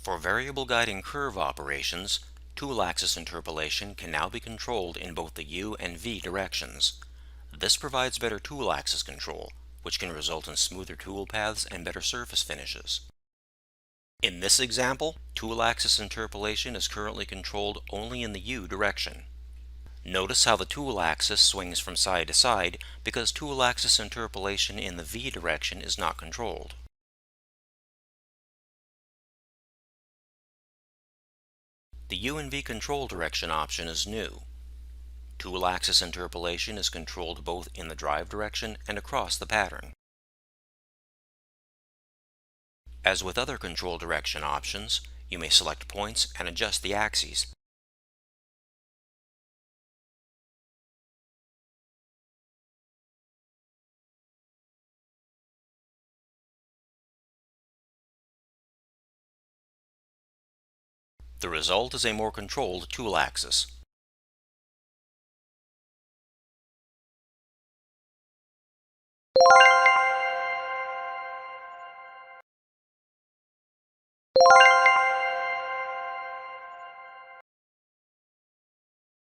For variable guiding curve operations, tool axis interpolation can now be controlled in both the U and V directions. This provides better tool axis control, which can result in smoother tool paths and better surface finishes. In this example, tool axis interpolation is currently controlled only in the U direction. Notice how the tool axis swings from side to side because tool axis interpolation in the V direction is not controlled. The U and V control direction option is new. Tool axis interpolation is controlled both in the drive direction and across the pattern. As with other control direction options, you may select points and adjust the axes. The result is a more controlled tool axis.